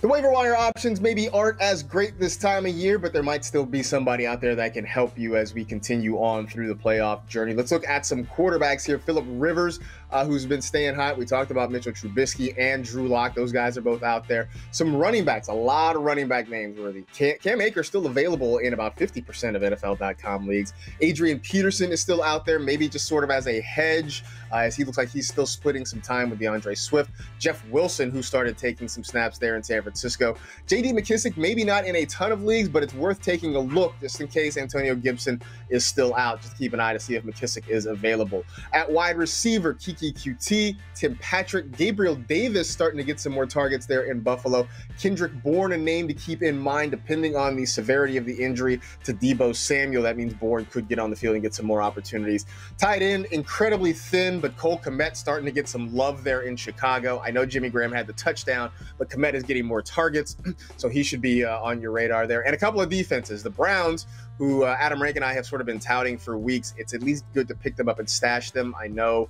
The waiver wire options maybe aren't as great this time of year, but there might still be somebody out there that can help you as we continue on through the playoff journey. Let's look at some quarterbacks here. Phillip Rivers, who's been staying hot. We talked about Mitchell Trubisky and Drew Lock. Those guys are both out there. Some running backs, a lot of running back names worthy. Cam Akers still available in about 50% of NFL.com leagues. Adrian Peterson is still out there, maybe just sort of as a hedge, as he looks like he's still splitting some time with DeAndre Swift. Jeff Wilson, who started taking some snaps there in San Francisco. J.D. McKissick, maybe not in a ton of leagues, but it's worth taking a look just in case Antonio Gibson is still out. Just keep an eye to see if McKissick is available. At wide receiver, Kiki QT, Tim Patrick, Gabriel Davis starting to get some more targets there in Buffalo. Kendrick Bourne, a name to keep in mind depending on the severity of the injury to Deebo Samuel. That means Bourne could get on the field and get some more opportunities. Tight end, incredibly thin, but Cole Kmet starting to get some love there in Chicago. I know Jimmy Graham had the touchdown, but Kmet is getting more targets, so he should be on your radar there. And a couple of defenses. The Browns, who Adam Rank and I have sort of been touting for weeks. It's at least good to pick them up and stash them. I know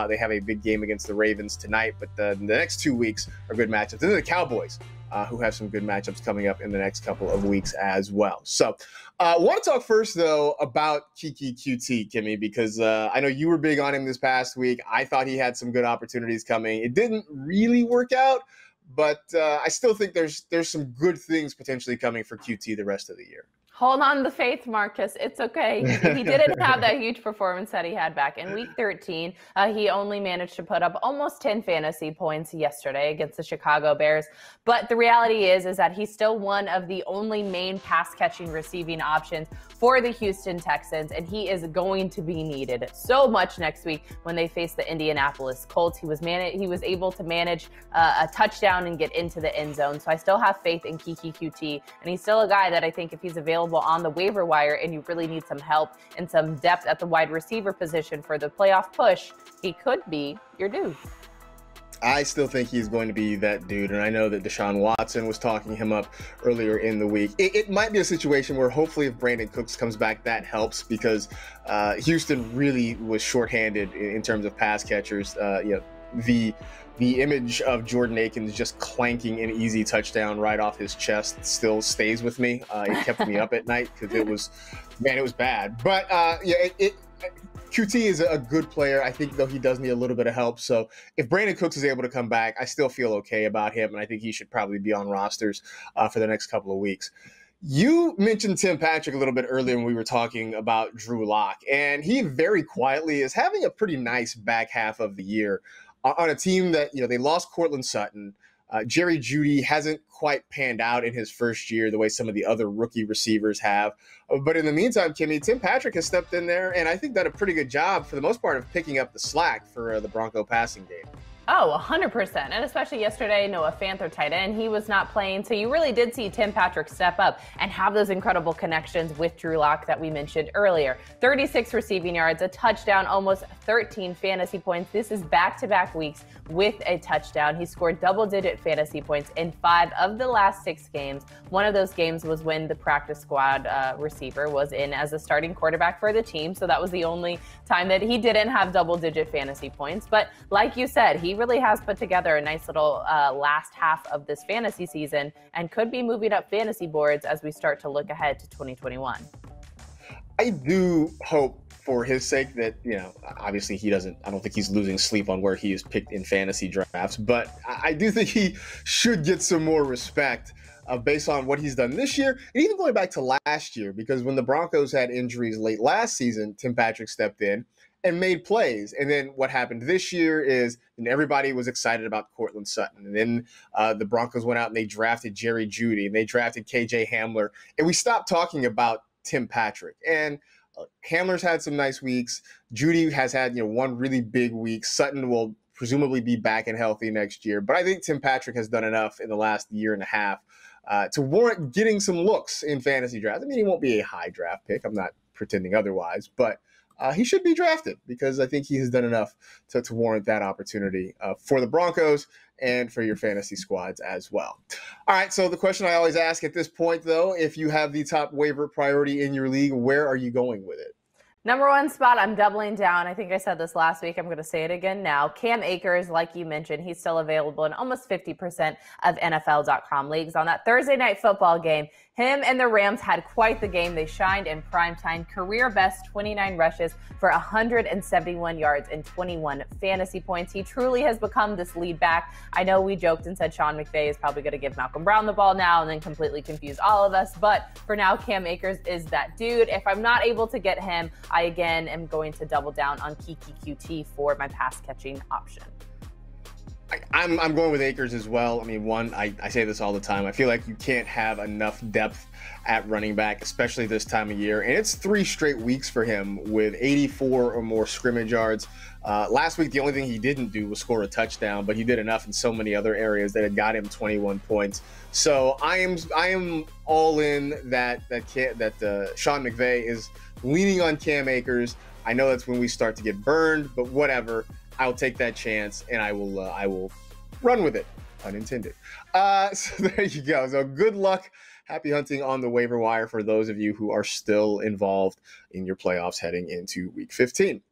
they have a big game against the Ravens tonight, but the next 2 weeks are good matchups. And then the Cowboys, who have some good matchups coming up in the next couple of weeks as well. So I want to talk first, though, about Kiki QT, Kimmy, because I know you were big on him this past week. I thought he had some good opportunities coming. It didn't really work out, but I still think there's some good things potentially coming for QT the rest of the year. Hold on the faith, Marcus. It's okay. He didn't have that huge performance that he had back in week 13. He only managed to put up almost 10 fantasy points yesterday against the Chicago Bears. But the reality is that he's still one of the only main pass-catching receiving options for the Houston Texans, and he is going to be needed so much next week when they face the Indianapolis Colts. He was able to manage a touchdown and get into the end zone. So I still have faith in Kiki QT, and he's still a guy that I think if he's available on the waiver wire and you really need some help and some depth at the wide receiver position for the playoff push, he could be your dude. I still think he's going to be that dude, and I know that Deshaun Watson was talking him up earlier in the week. It might be a situation where hopefully if Brandon Cooks comes back, that helps, because Houston really was shorthanded in terms of pass catchers. The image of Jordan Akins just clanking an easy touchdown right off his chest still stays with me. It kept me up at night because it was bad. But QT is a good player. I think, though, he does need a little bit of help. So if Brandon Cooks is able to come back, I still feel okay about him, and I think he should probably be on rosters for the next couple of weeks. You mentioned Tim Patrick a little bit earlier when we were talking about Drew Lock, and he very quietly is having a pretty nice back half of the year on a team that, they lost Courtland Sutton. Jerry Jeudy hasn't quite panned out in his first year the way some of the other rookie receivers have. But in the meantime, Kimmy, Tim Patrick has stepped in there, and I think done a pretty good job for the most part of picking up the slack for the Bronco passing game. Oh, 100%. And especially yesterday, Noah Fant, their tight end, he was not playing. So you really did see Tim Patrick step up and have those incredible connections with Drew Lock that we mentioned earlier. 36 receiving yards, a touchdown, almost 13 fantasy points. This is back-to-back weeks with a touchdown. He scored double-digit fantasy points in 5 of the last 6 games. One of those games was when the practice squad receiver was in as a starting quarterback for the team. So that was the only time that he didn't have double-digit fantasy points. But like you said, he really has put together a nice little last half of this fantasy season and could be moving up fantasy boards as we start to look ahead to 2021. I do hope for his sake that, obviously I don't think he's losing sleep on where he is picked in fantasy drafts, but I do think he should get some more respect based on what he's done this year, and even going back to last year, because when the Broncos had injuries late last season, Tim Patrick stepped in and made plays. And then what happened this year is, and everybody was excited about Courtland Sutton. And then the Broncos went out and they drafted Jerry Jeudy and they drafted KJ Hamler. And we stopped talking about Tim Patrick. And Hamler's had some nice weeks. Jeudy has had, one really big week. Sutton will presumably be back and healthy next year. But I think Tim Patrick has done enough in the last year and a half to warrant getting some looks in fantasy drafts. I mean, he won't be a high draft pick. I'm not pretending otherwise, but he should be drafted because I think he has done enough to warrant that opportunity for the Broncos and for your fantasy squads as well. All right, so the question I always ask at this point, though, if you have the top waiver priority in your league, where are you going with it? Number one spot, I'm doubling down. I think I said this last week. I'm going to say it again now. Cam Akers, like you mentioned, he's still available in almost 50% of NFL.com leagues. On that Thursday night football game, him and the Rams had quite the game. They shined in primetime. Career best 29 rushes for 171 yards and 21 fantasy points. He truly has become this lead back. I know we joked and said Sean McVay is probably going to give Malcolm Brown the ball now and then completely confuse all of us. But for now, Cam Akers is that dude. If I'm not able to get him, I again am going to double down on Kiki QT for my pass catching option. I'm going with Akers as well. I mean, I say this all the time. I feel like you can't have enough depth at running back, especially this time of year. And it's 3 straight weeks for him with 84 or more scrimmage yards. Last week, the only thing he didn't do was score a touchdown, but he did enough in so many other areas that it got him 21 points. So I am all in that Sean McVay is leaning on Cam Akers. I know that's when we start to get burned, but whatever. I'll take that chance and I will run with it, unintended. So there you go. So good luck. Happy hunting on the waiver wire for those of you who are still involved in your playoffs heading into week 15.